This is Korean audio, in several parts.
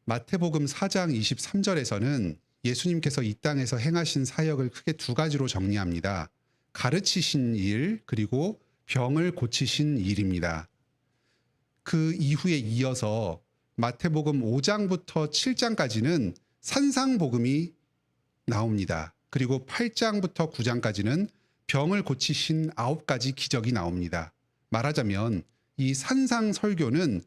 마태복음 4장 23절에서는 예수님께서 이 땅에서 행하신 사역을 크게 두 가지로 정리합니다. 가르치신 일, 그리고 병을 고치신 일입니다. 그 이후에 이어서 마태복음 5장부터 7장까지는 산상복음이 나옵니다. 그리고 8장부터 9장까지는 병을 고치신 9가지 기적이 나옵니다. 말하자면 이 산상설교는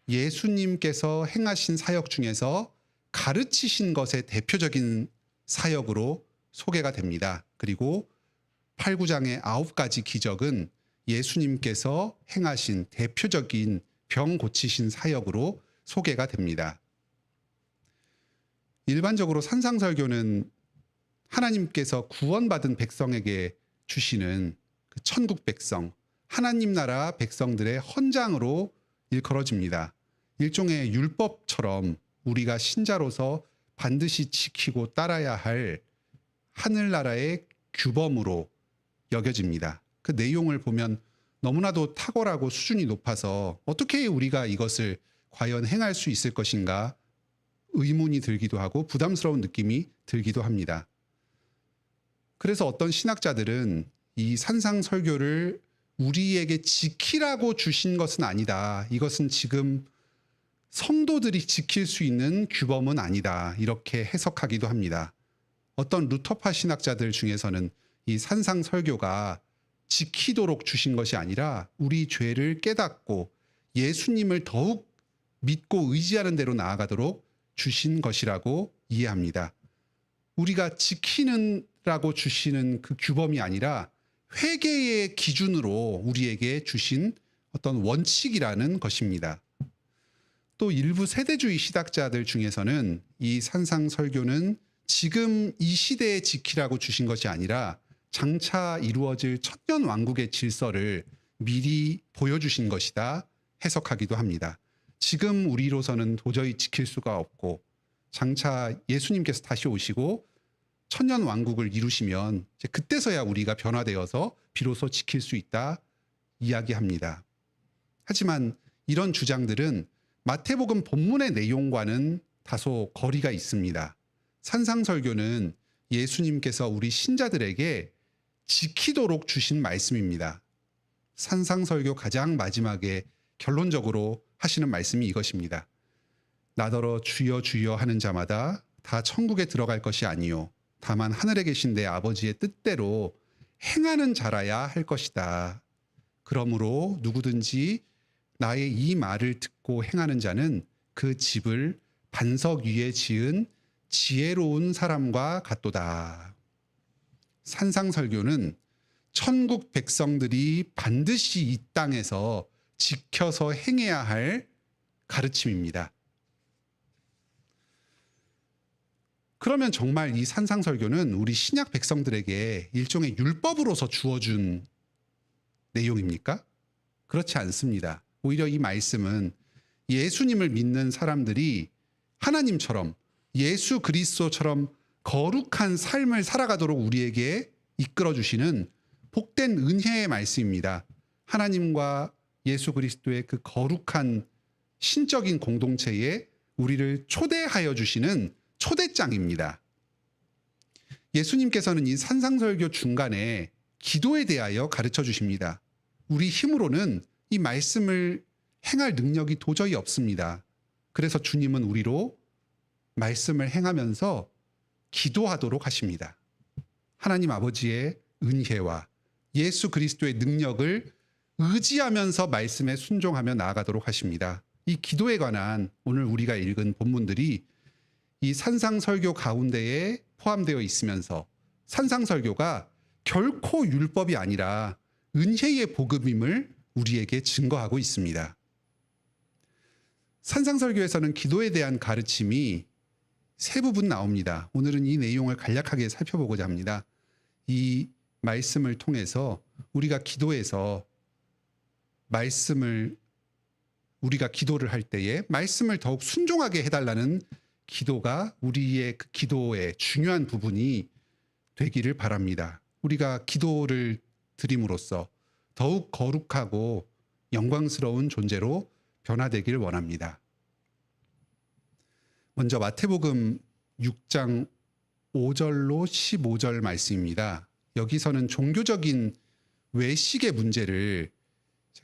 예수님께서 행하신 사역 중에서 가르치신 것의 대표적인 사역으로 소개가 됩니다. 그리고 8, 9장의 9가지 기적은 예수님께서 행하신 대표적인 병 고치신 사역으로 소개가 됩니다. 일반적으로 산상설교는 하나님께서 구원받은 백성에게 주시는 그 천국 백성, 하나님 나라 백성들의 헌장으로 일컬어집니다. 일종의 율법처럼 우리가 신자로서 반드시 지키고 따라야 할 하늘나라의 규범으로 여겨집니다. 그 내용을 보면 너무나도 탁월하고 수준이 높아서 어떻게 우리가 이것을 과연 행할 수 있을 것인가 의문이 들기도 하고 부담스러운 느낌이 들기도 합니다. 그래서 어떤 신학자들은 이 산상설교를 우리에게 지키라고 주신 것은 아니다. 이것은 지금 성도들이 지킬 수 있는 규범은 아니다. 이렇게 해석하기도 합니다. 어떤 루터파 신학자들 중에서는 이 산상설교가 지키도록 주신 것이 아니라 우리 죄를 깨닫고 예수님을 더욱 믿고 의지하는 대로 나아가도록 주신 것이라고 이해합니다. 우리가 지키는라고 주시는 그 규범이 아니라 회개의 기준으로 우리에게 주신 어떤 원칙이라는 것입니다. 또 일부 세대주의 신학자들 중에서는 이 산상설교는 지금 이 시대에 지키라고 주신 것이 아니라 장차 이루어질 천년왕국의 질서를 미리 보여주신 것이다 해석하기도 합니다. 지금 우리로서는 도저히 지킬 수가 없고 장차 예수님께서 다시 오시고 천년왕국을 이루시면 이제 그때서야 우리가 변화되어서 비로소 지킬 수 있다 이야기합니다. 하지만 이런 주장들은 마태복음 본문의 내용과는 다소 거리가 있습니다. 산상설교는 예수님께서 우리 신자들에게 지키도록 주신 말씀입니다. 산상설교 가장 마지막에 결론적으로 하시는 말씀이 이것입니다. 나더러 주여 주여 하는 자마다 다 천국에 들어갈 것이 아니요 다만 하늘에 계신 내 아버지의 뜻대로 행하는 자라야 할 것이다. 그러므로 누구든지 나의 이 말을 듣고 행하는 자는 그 집을 반석 위에 지은 지혜로운 사람과 같도다. 산상설교는 천국 백성들이 반드시 이 땅에서 지켜서 행해야 할 가르침입니다. 그러면 정말 이 산상설교는 우리 신약 백성들에게 일종의 율법으로서 주어준 내용입니까? 그렇지 않습니다. 오히려 이 말씀은 예수님을 믿는 사람들이 하나님처럼 예수 그리스도처럼 거룩한 삶을 살아가도록 우리에게 이끌어주시는 복된 은혜의 말씀입니다. 하나님과 예수 그리스도의 그 거룩한 신적인 공동체에 우리를 초대하여 주시는 초대장입니다. 예수님께서는 이 산상설교 중간에 기도에 대하여 가르쳐 주십니다. 우리 힘으로는 이 말씀을 행할 능력이 도저히 없습니다. 그래서 주님은 우리로 말씀을 행하면서 기도하도록 하십니다. 하나님 아버지의 은혜와 예수 그리스도의 능력을 의지하면서 말씀에 순종하며 나아가도록 하십니다. 이 기도에 관한 오늘 우리가 읽은 본문들이 이 산상설교 가운데에 포함되어 있으면서 산상설교가 결코 율법이 아니라 은혜의 복음임을 우리에게 증거하고 있습니다. 산상설교에서는 기도에 대한 가르침이 세 부분 나옵니다. 오늘은 이 내용을 간략하게 살펴보고자 합니다. 이 말씀을 통해서 우리가 기도에서 우리가 기도를 할 때에 말씀을 더욱 순종하게 해달라는 기도가 우리의 그 기도의 중요한 부분이 되기를 바랍니다. 우리가 기도를 드림으로써 더욱 거룩하고 영광스러운 존재로 변화되길 원합니다. 먼저 마태복음 6장 5절로 15절 말씀입니다. 여기서는 종교적인 외식의 문제를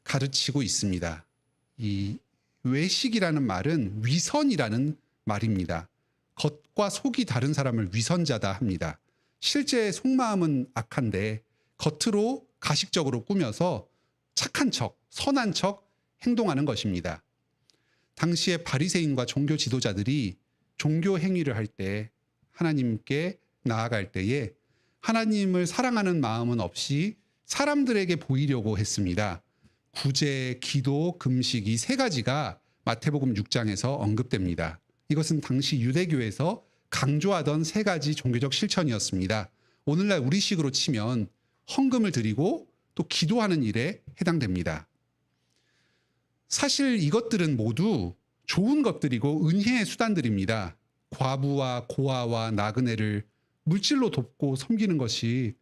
가르치고 있습니다. 이 외식이라는 말은 위선이라는 말입니다. 겉과 속이 다른 사람을 위선자다 합니다. 실제 속마음은 악한데 겉으로 가식적으로 꾸며서 착한 척, 선한 척 행동하는 것입니다. 당시에 바리새인과 종교 지도자들이 종교 행위를 할 때 하나님께 나아갈 때에 하나님을 사랑하는 마음은 없이 사람들에게 보이려고 했습니다. 구제, 기도, 금식 이 세 가지가 마태복음 6장에서 언급됩니다. 이것은 당시 유대교에서 강조하던 세 가지 종교적 실천이었습니다. 오늘날 우리식으로 치면 헌금을 드리고 또 기도하는 일에 해당됩니다. 사실 이것들은 모두 좋은 것들이고 은혜의 수단들입니다. 과부와 고아와 나그네를 물질로 돕고 섬기는 것이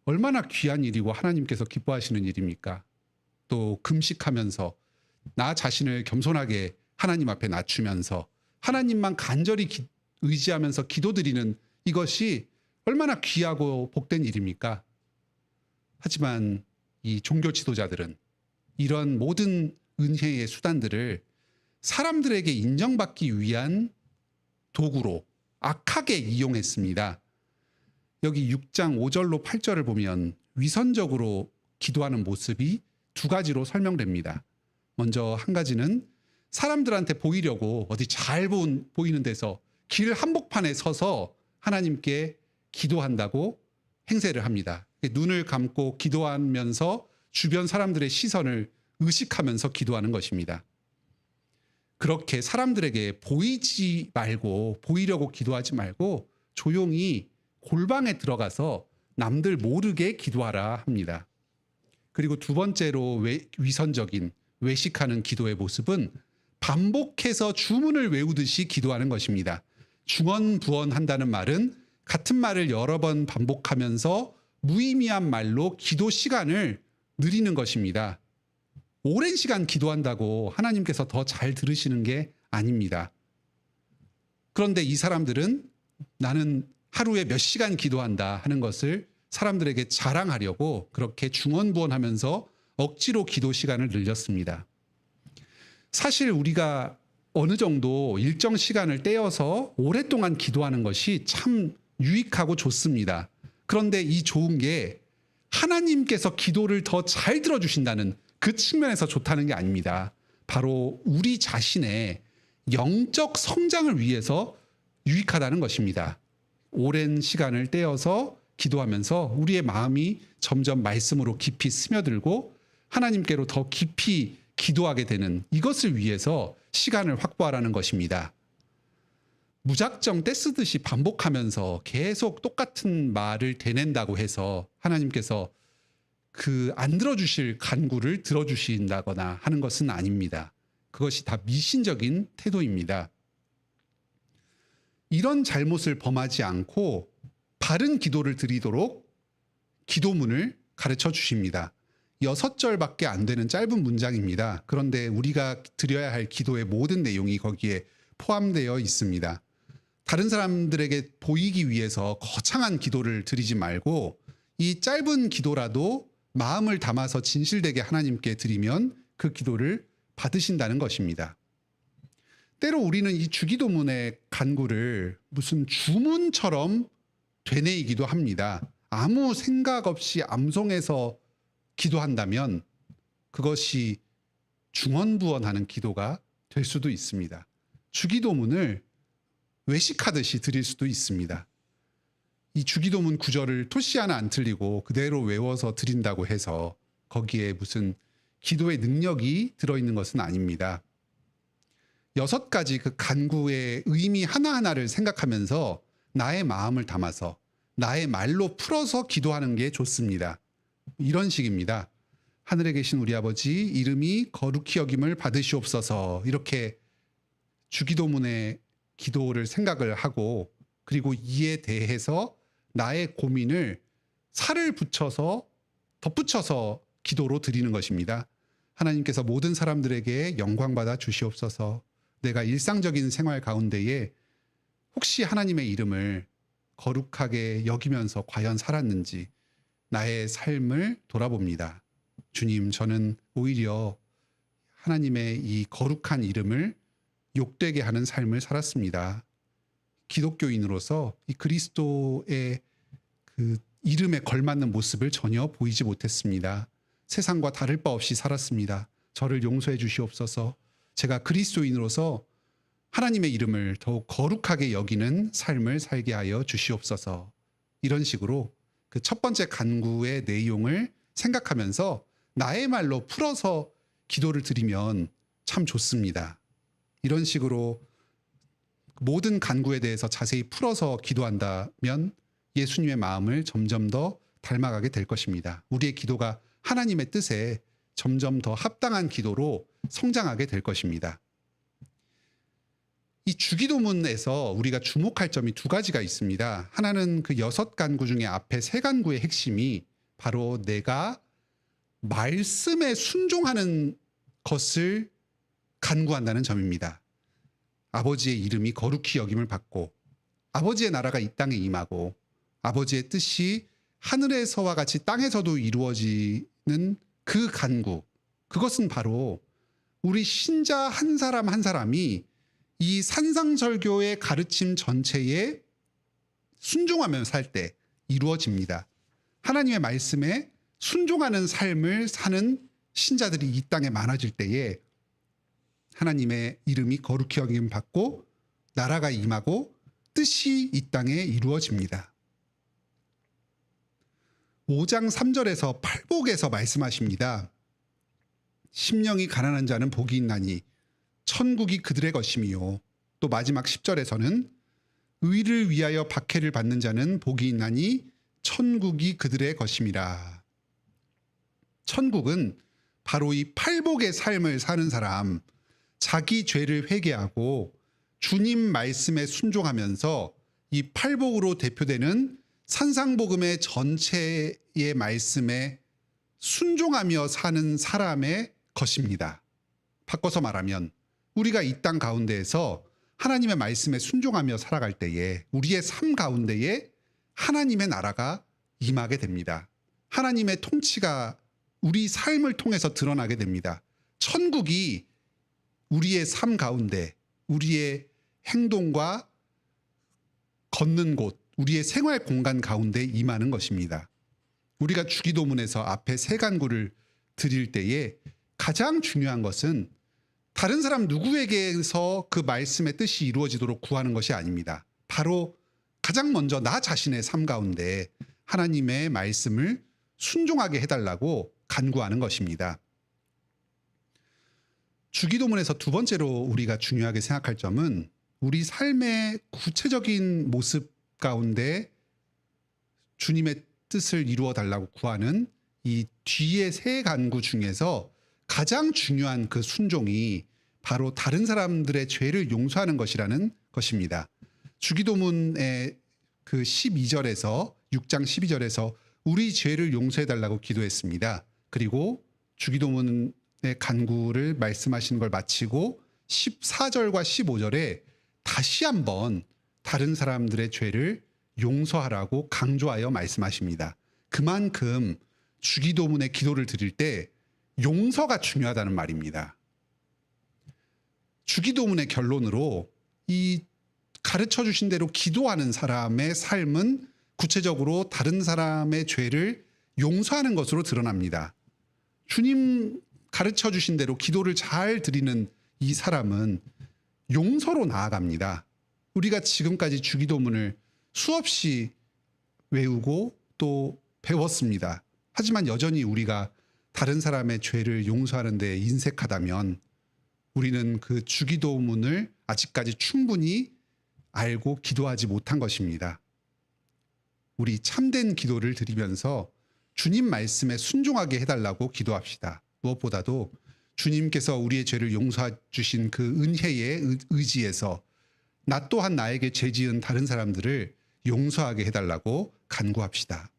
얼마나 귀한 일이고 하나님께서 기뻐하시는 일입니까? 또 금식하면서 나 자신을 겸손하게 하나님 앞에 낮추면서 하나님만 간절히 의지하면서 기도드리는 이것이 얼마나 귀하고 복된 일입니까? 하지만 이 종교 지도자들은 이런 모든 은혜의 수단들을 사람들에게 인정받기 위한 도구로 악하게 이용했습니다. 여기 6장 5절로 8절을 보면 위선적으로 기도하는 모습이 두 가지로 설명됩니다. 먼저 한 가지는 사람들한테 보이려고 어디 잘 보이는 데서 길 한복판에 서서 하나님께 기도한다고 행세를 합니다. 눈을 감고 기도하면서 주변 사람들의 시선을 의식하면서 기도하는 것입니다. 그렇게 사람들에게 보이지 말고 보이려고 기도하지 말고 조용히 골방에 들어가서 남들 모르게 기도하라 합니다. 그리고 두 번째로 위선적인 외식하는 기도의 모습은 반복해서 주문을 외우듯이 기도하는 것입니다. 중언부언한다는 말은 같은 말을 여러 번 반복하면서 무의미한 말로 기도 시간을 늘리는 것입니다. 오랜 시간 기도한다고 하나님께서 더 잘 들으시는 게 아닙니다. 그런데 이 사람들은 나는 하루에 몇 시간 기도한다 하는 것을 사람들에게 자랑하려고 그렇게 중언부언하면서 억지로 기도 시간을 늘렸습니다. 사실 우리가 어느 정도 일정 시간을 떼어서 오랫동안 기도하는 것이 참 유익하고 좋습니다. 그런데 이 좋은 게 하나님께서 기도를 더 잘 들어주신다는 그 측면에서 좋다는 게 아닙니다. 바로 우리 자신의 영적 성장을 위해서 유익하다는 것입니다. 오랜 시간을 떼어서 기도하면서 우리의 마음이 점점 말씀으로 깊이 스며들고 하나님께로 더 깊이 기도하게 되는 이것을 위해서 시간을 확보하라는 것입니다. 무작정 떼쓰듯이 반복하면서 계속 똑같은 말을 되낸다고 해서 하나님께서 그 안 들어주실 간구를 들어주신다거나 하는 것은 아닙니다. 그것이 다 미신적인 태도입니다. 이런 잘못을 범하지 않고 바른 기도를 드리도록 기도문을 가르쳐 주십니다. 6절밖에 안 되는 짧은 문장입니다. 그런데 우리가 드려야 할 기도의 모든 내용이 거기에 포함되어 있습니다. 다른 사람들에게 보이기 위해서 거창한 기도를 드리지 말고 이 짧은 기도라도 마음을 담아서 진실되게 하나님께 드리면 그 기도를 받으신다는 것입니다. 때로 우리는 이 주기도문의 간구를 무슨 주문처럼 되뇌이기도 합니다. 아무 생각 없이 암송해서 기도한다면 그것이 중언부언하는 기도가 될 수도 있습니다. 주기도문을 외식하듯이 드릴 수도 있습니다. 이 주기도문 구절을 토시 하나 안 틀리고 그대로 외워서 드린다고 해서 거기에 무슨 기도의 능력이 들어있는 것은 아닙니다. 6가지 그 간구의 의미 하나하나를 생각하면서 나의 마음을 담아서 나의 말로 풀어서 기도하는 게 좋습니다. 이런 식입니다. 하늘에 계신 우리 아버지 이름이 거룩히 여김을 받으시옵소서. 이렇게 주기도문의 기도를 생각을 하고 그리고 이에 대해서 나의 고민을 살을 붙여서 덧붙여서 기도로 드리는 것입니다. 하나님께서 모든 사람들에게 영광 받아 주시옵소서. 내가 일상적인 생활 가운데에 혹시 하나님의 이름을 거룩하게 여기면서 과연 살았는지 나의 삶을 돌아봅니다. 주님, 저는 오히려 하나님의 이 거룩한 이름을 욕되게 하는 삶을 살았습니다. 기독교인으로서 이 그리스도의 그 이름에 걸맞는 모습을 전혀 보이지 못했습니다. 세상과 다를 바 없이 살았습니다. 저를 용서해 주시옵소서. 제가 그리스도인으로서 하나님의 이름을 더욱 거룩하게 여기는 삶을 살게 하여 주시옵소서. 이런 식으로 그 첫 번째 간구의 내용을 생각하면서 나의 말로 풀어서 기도를 드리면 참 좋습니다. 이런 식으로 모든 간구에 대해서 자세히 풀어서 기도한다면 예수님의 마음을 점점 더 닮아가게 될 것입니다. 우리의 기도가 하나님의 뜻에 점점 더 합당한 기도로 성장하게 될 것입니다. 이 주기도문에서 우리가 주목할 점이 두 가지가 있습니다. 하나는 그 6간구 중에 앞에 3간구의 핵심이 바로 내가 말씀에 순종하는 것을 간구한다는 점입니다. 아버지의 이름이 거룩히 여김을 받고 아버지의 나라가 이 땅에 임하고 아버지의 뜻이 하늘에서와 같이 땅에서도 이루어지는 그 간구, 그것은 바로 우리 신자 한 사람 한 사람이 이 산상설교의 가르침 전체에 순종하며 살 때 이루어집니다. 하나님의 말씀에 순종하는 삶을 사는 신자들이 이 땅에 많아질 때에 하나님의 이름이 거룩히 여김 받고 나라가 임하고 뜻이 이 땅에 이루어집니다. 5장 3절에서 팔복에서 말씀하십니다. 심령이 가난한 자는 복이 있나니 천국이 그들의 것이미요. 또 마지막 10절에서는 의를 위하여 박해를 받는 자는 복이 있나니 천국이 그들의 것임이라. 천국은 바로 이 팔복의 삶을 사는 사람, 자기 죄를 회개하고 주님 말씀에 순종하면서 이 팔복으로 대표되는 산상복음의 전체의 말씀에 순종하며 사는 사람의 것입니다. 바꿔서 말하면 우리가 이 땅 가운데에서 하나님의 말씀에 순종하며 살아갈 때에 우리의 삶 가운데에 하나님의 나라가 임하게 됩니다. 하나님의 통치가 우리 삶을 통해서 드러나게 됩니다. 천국이 우리의 삶 가운데, 우리의 행동과 걷는 곳, 우리의 생활 공간 가운데 임하는 것입니다. 우리가 주기도문에서 앞에 3간구를 드릴 때에 가장 중요한 것은 다른 사람 누구에게서 그 말씀의 뜻이 이루어지도록 구하는 것이 아닙니다. 바로 가장 먼저 나 자신의 삶 가운데 하나님의 말씀을 순종하게 해달라고 간구하는 것입니다. 주기도문에서 두 번째로 우리가 중요하게 생각할 점은 우리 삶의 구체적인 모습 가운데 주님의 뜻을 이루어 달라고 구하는 이 뒤의 3간구 중에서 가장 중요한 그 순종이 바로 다른 사람들의 죄를 용서하는 것이라는 것입니다. 주기도문의 그 12절에서 6장 12절에서 우리 죄를 용서해 달라고 기도했습니다. 그리고 주기도문의 간구를 말씀하시는 걸 마치고 14절과 15절에 다시 한번 다른 사람들의 죄를 용서하라고 강조하여 말씀하십니다. 그만큼 주기도문의 기도를 드릴 때 용서가 중요하다는 말입니다. 주기도문의 결론으로 이 가르쳐 주신 대로 기도하는 사람의 삶은 구체적으로 다른 사람의 죄를 용서하는 것으로 드러납니다. 주님 가르쳐 주신 대로 기도를 잘 드리는 이 사람은 용서로 나아갑니다. 우리가 지금까지 주기도문을 수없이 외우고 또 배웠습니다. 하지만 여전히 우리가 다른 사람의 죄를 용서하는 데 인색하다면 우리는 그 주기도문을 아직까지 충분히 알고 기도하지 못한 것입니다. 우리 참된 기도를 드리면서 주님 말씀에 순종하게 해달라고 기도합시다. 무엇보다도 주님께서 우리의 죄를 용서해 주신 그 은혜의 의지에서 나 또한 나에게 죄 지은 다른 사람들을 용서하게 해달라고 간구합시다.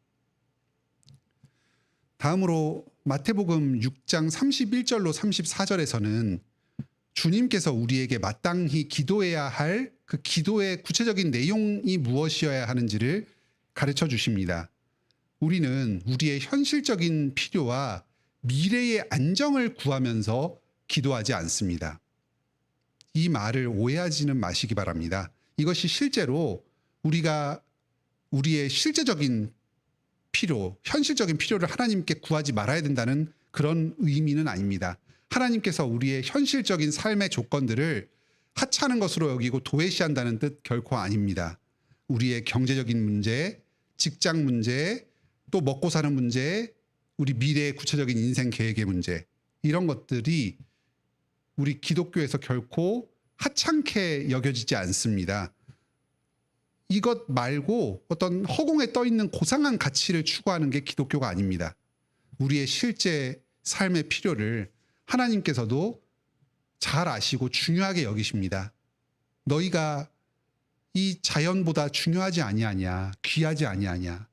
다음으로 마태복음 6장 31절로 34절에서는 주님께서 우리에게 마땅히 기도해야 할 그 기도의 구체적인 내용이 무엇이어야 하는지를 가르쳐 주십니다. 우리는 우리의 현실적인 필요와 미래의 안정을 구하면서 기도하지 않습니다. 이 말을 오해하지는 마시기 바랍니다. 이것이 실제로 우리가 우리의 실제적인 필요, 현실적인 필요를 하나님께 구하지 말아야 된다는 그런 의미는 아닙니다. 하나님께서 우리의 현실적인 삶의 조건들을 하찮은 것으로 여기고 도외시한다는 뜻 결코 아닙니다. 우리의 경제적인 문제, 직장 문제, 또 먹고 사는 문제, 우리 미래의 구체적인 인생 계획의 문제, 이런 것들이 우리 기독교에서 결코 하찮게 여겨지지 않습니다. 이것 말고 어떤 허공에 떠 있는 고상한 가치를 추구하는 게 기독교가 아닙니다. 우리의 실제 삶의 필요를 하나님께서도 잘 아시고 중요하게 여기십니다. 너희가 이 자연보다 중요하지 아니하냐, 귀하지 아니하냐.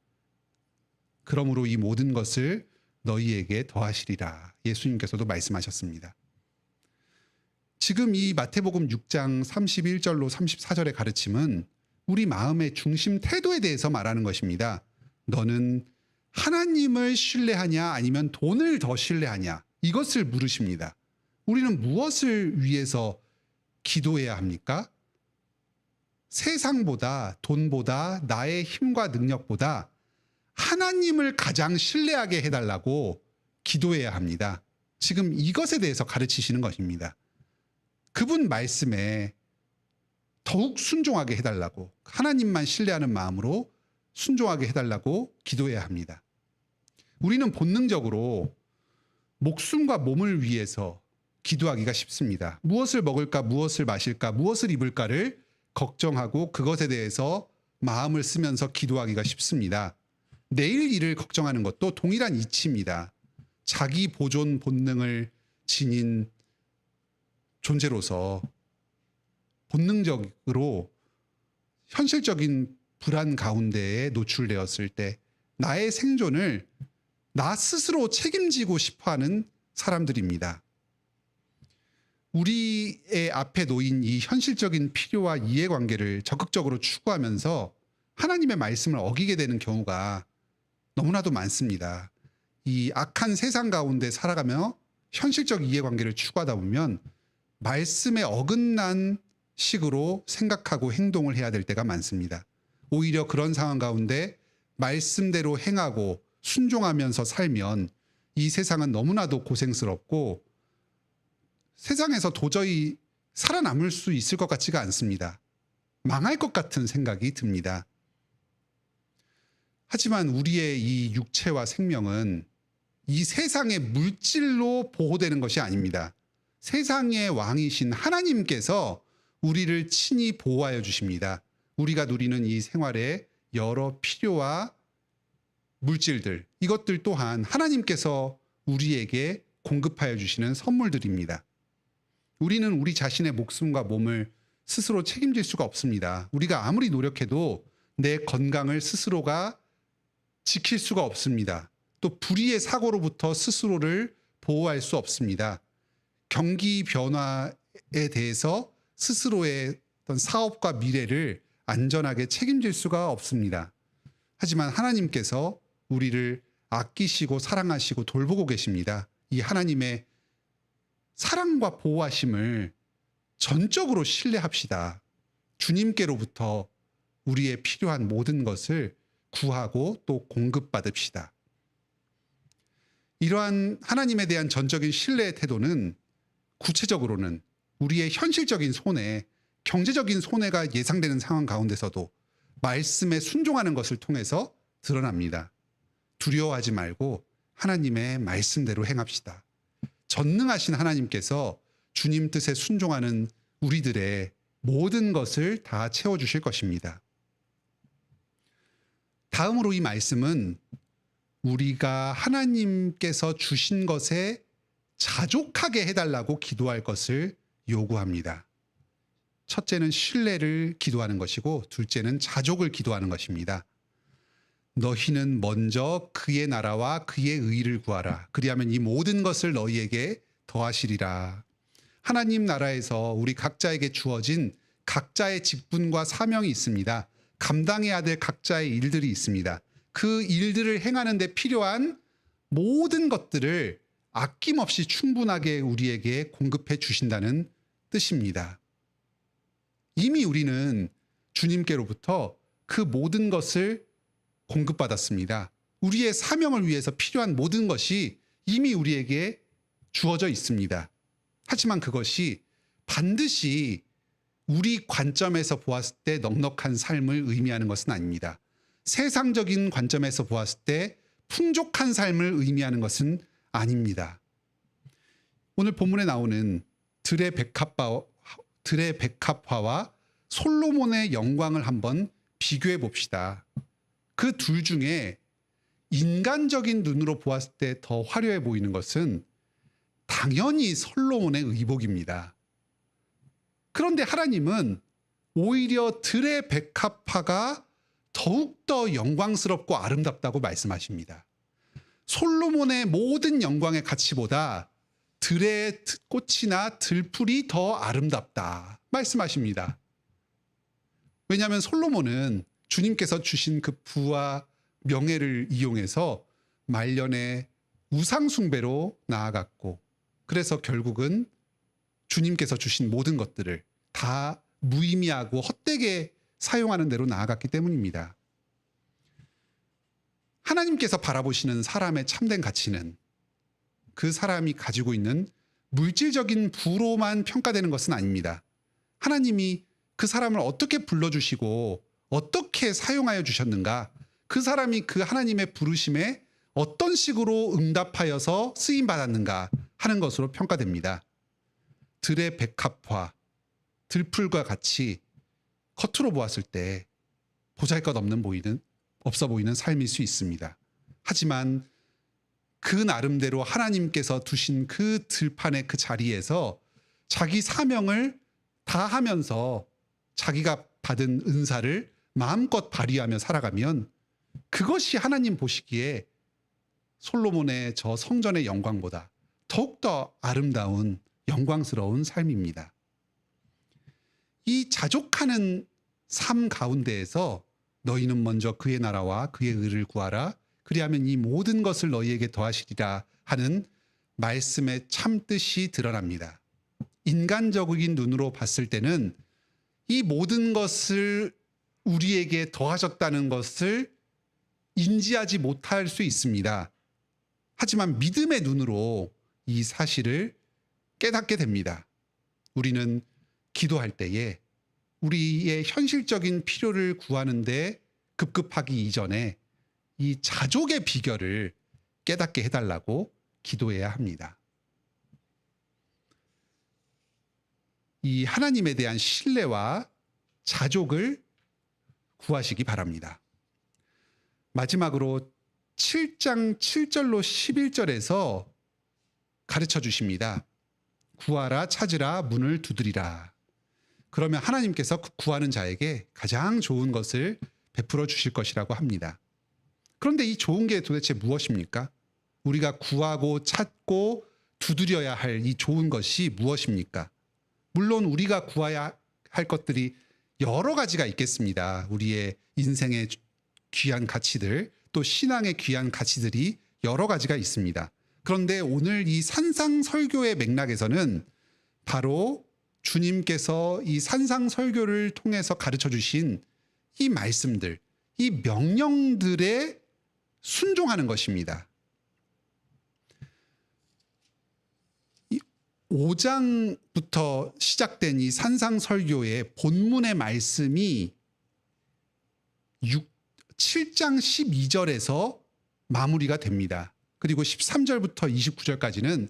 그러므로 이 모든 것을 너희에게 더하시리라. 예수님께서도 말씀하셨습니다. 지금 이 마태복음 6장 31절로 34절의 가르침은 우리 마음의 중심 태도에 대해서 말하는 것입니다. 너는 하나님을 신뢰하냐 아니면 돈을 더 신뢰하냐, 이것을 물으십니다. 우리는 무엇을 위해서 기도해야 합니까? 세상보다, 돈보다, 나의 힘과 능력보다 하나님을 가장 신뢰하게 해달라고 기도해야 합니다. 지금 이것에 대해서 가르치시는 것입니다. 그분 말씀에 더욱 순종하게 해달라고, 하나님만 신뢰하는 마음으로 순종하게 해달라고 기도해야 합니다. 우리는 본능적으로 목숨과 몸을 위해서 기도하기가 쉽습니다. 무엇을 먹을까, 무엇을 마실까, 무엇을 입을까를 걱정하고 그것에 대해서 마음을 쓰면서 기도하기가 쉽습니다. 내일 일을 걱정하는 것도 동일한 이치입니다. 자기 보존 본능을 지닌 존재로서 본능적으로 현실적인 불안 가운데에 노출되었을 때 나의 생존을 나 스스로 책임지고 싶어하는 사람들입니다. 우리의 앞에 놓인 이 현실적인 필요와 이해관계를 적극적으로 추구하면서 하나님의 말씀을 어기게 되는 경우가 너무나도 많습니다. 이 악한 세상 가운데 살아가며 현실적 이해관계를 추구하다 보면 말씀에 어긋난 식으로 생각하고 행동을 해야 될 때가 많습니다. 오히려 그런 상황 가운데 말씀대로 행하고 순종하면서 살면 이 세상은 너무나도 고생스럽고 세상에서 도저히 살아남을 수 있을 것 같지가 않습니다. 망할 것 같은 생각이 듭니다. 하지만 우리의 이 육체와 생명은 이 세상의 물질로 보호되는 것이 아닙니다. 세상의 왕이신 하나님께서 우리를 친히 보호하여 주십니다. 우리가 누리는 이 생활의 여러 필요와 물질들, 이것들 또한 하나님께서 우리에게 공급하여 주시는 선물들입니다. 우리는 우리 자신의 목숨과 몸을 스스로 책임질 수가 없습니다. 우리가 아무리 노력해도 내 건강을 스스로가 지킬 수가 없습니다. 또 불의의 사고로부터 스스로를 보호할 수 없습니다. 경기 변화에 대해서 스스로의 어떤 사업과 미래를 안전하게 책임질 수가 없습니다. 하지만 하나님께서 우리를 아끼시고 사랑하시고 돌보고 계십니다. 이 하나님의 사랑과 보호하심을 전적으로 신뢰합시다. 주님께로부터 우리의 필요한 모든 것을 구하고 또 공급받읍시다. 이러한 하나님에 대한 전적인 신뢰의 태도는 구체적으로는 우리의 현실적인 손해, 경제적인 손해가 예상되는 상황 가운데서도 말씀에 순종하는 것을 통해서 드러납니다. 두려워하지 말고 하나님의 말씀대로 행합시다. 전능하신 하나님께서 주님 뜻에 순종하는 우리들의 모든 것을 다 채워주실 것입니다. 다음으로 이 말씀은 우리가 하나님께서 주신 것에 자족하게 해달라고 기도할 것을 요구합니다. 첫째는 신뢰를 기도하는 것이고 둘째는 자족을 기도하는 것입니다. 너희는 먼저 그의 나라와 그의 의를 구하라. 그리하면 이 모든 것을 너희에게 더하시리라. 하나님 나라에서 우리 각자에게 주어진 각자의 직분과 사명이 있습니다. 감당해야 될 각자의 일들이 있습니다. 그 일들을 행하는 데 필요한 모든 것들을 아낌없이 충분하게 우리에게 공급해 주신다는 뜻입니다. 이미 우리는 주님께로부터 그 모든 것을 공급받았습니다. 우리의 사명을 위해서 필요한 모든 것이 이미 우리에게 주어져 있습니다. 하지만 그것이 반드시 우리 관점에서 보았을 때 넉넉한 삶을 의미하는 것은 아닙니다. 세상적인 관점에서 보았을 때 풍족한 삶을 의미하는 것은 아닙니다. 오늘 본문에 나오는 들의 백합화와 솔로몬의 영광을 한번 비교해 봅시다. 그 둘 중에 인간적인 눈으로 보았을 때 더 화려해 보이는 것은 당연히 솔로몬의 의복입니다. 그런데 하나님은 오히려 들의 백합화가 더욱더 영광스럽고 아름답다고 말씀하십니다. 솔로몬의 모든 영광의 가치보다 들의 꽃이나 들풀이 더 아름답다 말씀하십니다. 왜냐하면 솔로몬은 주님께서 주신 그 부와 명예를 이용해서 말년에 우상숭배로 나아갔고, 그래서 결국은 주님께서 주신 모든 것들을 다 무의미하고 헛되게 사용하는 대로 나아갔기 때문입니다. 하나님께서 바라보시는 사람의 참된 가치는 그 사람이 가지고 있는 물질적인 부로만 평가되는 것은 아닙니다. 하나님이 그 사람을 어떻게 불러주시고 어떻게 사용하여 주셨는가, 그 사람이 그 하나님의 부르심에 어떤 식으로 응답하여서 쓰임받았는가 하는 것으로 평가됩니다. 들의 백합화, 들풀과 같이 겉으로 보았을 때 보잘것없는 없어 보이는 삶일 수 있습니다. 하지만 그 나름대로 하나님께서 두신 그 들판의 그 자리에서 자기 사명을 다하면서 자기가 받은 은사를 마음껏 발휘하며 살아가면 그것이 하나님 보시기에 솔로몬의 저 성전의 영광보다 더욱더 아름다운 영광스러운 삶입니다. 이 자족하는 삶 가운데에서 너희는 먼저 그의 나라와 그의 의를 구하라. 그리하면 이 모든 것을 너희에게 더하시리라 하는 말씀의 참뜻이 드러납니다. 인간적인 눈으로 봤을 때는 이 모든 것을 우리에게 더하셨다는 것을 인지하지 못할 수 있습니다. 하지만 믿음의 눈으로 이 사실을 깨닫게 됩니다. 우리는 기도할 때에 우리의 현실적인 필요를 구하는데 급급하기 이전에 이 자족의 비결을 깨닫게 해달라고 기도해야 합니다. 이 하나님에 대한 신뢰와 자족을 구하시기 바랍니다. 마지막으로 7장 7절로 11절에서 가르쳐 주십니다. 구하라, 찾으라, 문을 두드리라. 그러면 하나님께서 그 구하는 자에게 가장 좋은 것을 베풀어 주실 것이라고 합니다. 그런데 이 좋은 게 도대체 무엇입니까? 우리가 구하고 찾고 두드려야 할 이 좋은 것이 무엇입니까? 물론 우리가 구해야 할 것들이 여러 가지가 있겠습니다. 우리의 인생의 귀한 가치들, 또 신앙의 귀한 가치들이 여러 가지가 있습니다. 그런데 오늘 이 산상설교의 맥락에서는 바로 주님께서 이 산상설교를 통해서 가르쳐 주신 이 말씀들, 이 명령들에 순종하는 것입니다. 5장부터 시작된 이 산상설교의 본문의 말씀이 7장 12절에서 마무리가 됩니다. 그리고 13절부터 29절까지는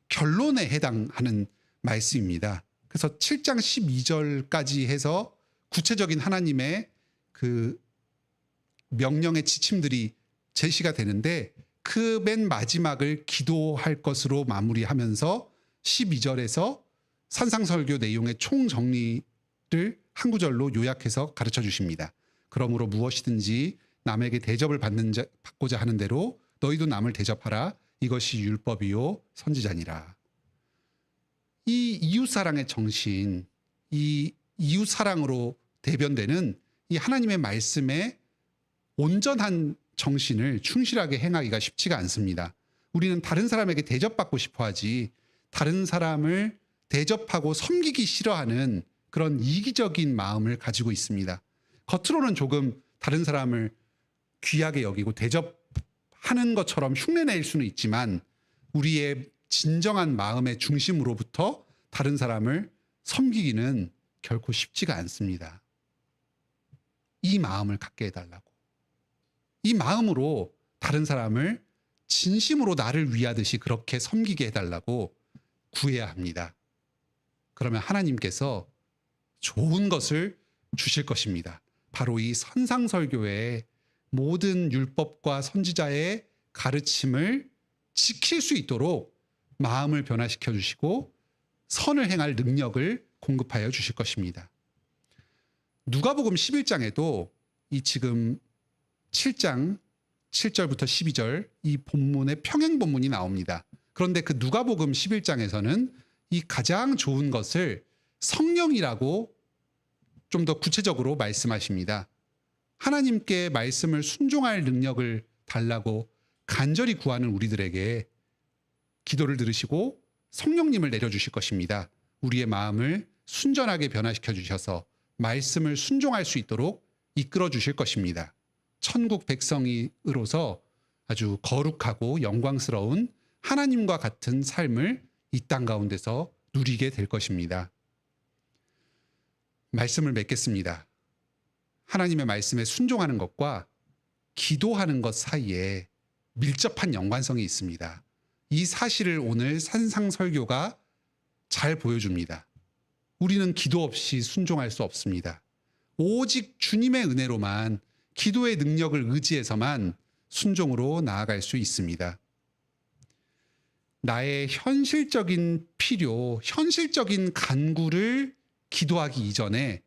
결론에 해당하는 말씀입니다. 그래서 7장 12절까지 해서 구체적인 하나님의 그 명령의 지침들이 제시가 되는데 그 맨 마지막을 기도할 것으로 마무리하면서 12절에서 산상설교 내용의 총정리를 한 구절로 요약해서 가르쳐 주십니다. 그러므로 무엇이든지 남에게 대접을 받고자 하는 대로 너희도 남을 대접하라. 이것이 율법이요 선지자니라. 이 이웃사랑의 정신, 이 이웃 사랑으로 대변되는 이 하나님의 말씀에 온전한 정신을 충실하게 행하기가 쉽지가 않습니다. 우리는 다른 사람에게 대접받고 싶어 하지 다른 사람을 대접하고 섬기기 싫어하는 그런 이기적인 마음을 가지고 있습니다. 겉으로는 조금 다른 사람을 귀하게 여기고 대접하는 것처럼 흉내낼 수는 있지만 우리의 진정한 마음의 중심으로부터 다른 사람을 섬기기는 결코 쉽지가 않습니다. 이 마음을 갖게 해달라고. 이 마음으로 다른 사람을 진심으로 나를 위하듯이 그렇게 섬기게 해달라고 구해야 합니다. 그러면 하나님께서 좋은 것을 주실 것입니다. 바로 이 선상설교의 모든 율법과 선지자의 가르침을 지킬 수 있도록 마음을 변화시켜 주시고 선을 행할 능력을 공급하여 주실 것입니다. 누가복음 11장에도 이 지금 7장 7절부터 12절 이 본문의 평행 본문이 나옵니다. 그런데 그 누가복음 11장에서는 이 가장 좋은 것을 성령이라고 좀 더 구체적으로 말씀하십니다. 하나님께 말씀을 순종할 능력을 달라고 간절히 구하는 우리들에게 기도를 들으시고 성령님을 내려주실 것입니다. 우리의 마음을 순전하게 변화시켜 주셔서 말씀을 순종할 수 있도록 이끌어 주실 것입니다. 천국 백성이로서 아주 거룩하고 영광스러운 하나님과 같은 삶을 이 땅 가운데서 누리게 될 것입니다. 말씀을 맺겠습니다. 하나님의 말씀에 순종하는 것과 기도하는 것 사이에 밀접한 연관성이 있습니다. 이 사실을 오늘 산상설교가 잘 보여줍니다. 우리는 기도 없이 순종할 수 없습니다. 오직 주님의 은혜로만 기도의 능력을 의지해서만 순종으로 나아갈 수 있습니다. 나의 현실적인 필요, 현실적인 간구를 기도하기 이전에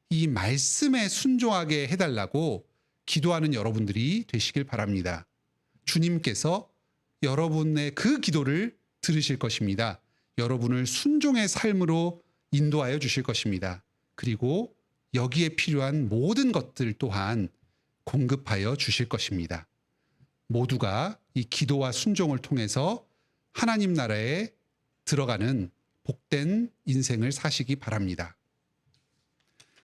이 말씀에 순종하게 해달라고 기도하는 여러분들이 되시길 바랍니다. 주님께서 여러분의 그 기도를 들으실 것입니다. 여러분을 순종의 삶으로 인도하여 주실 것입니다. 그리고 여기에 필요한 모든 것들 또한 공급하여 주실 것입니다. 모두가 이 기도와 순종을 통해서 하나님 나라에 들어가는 복된 인생을 사시기 바랍니다.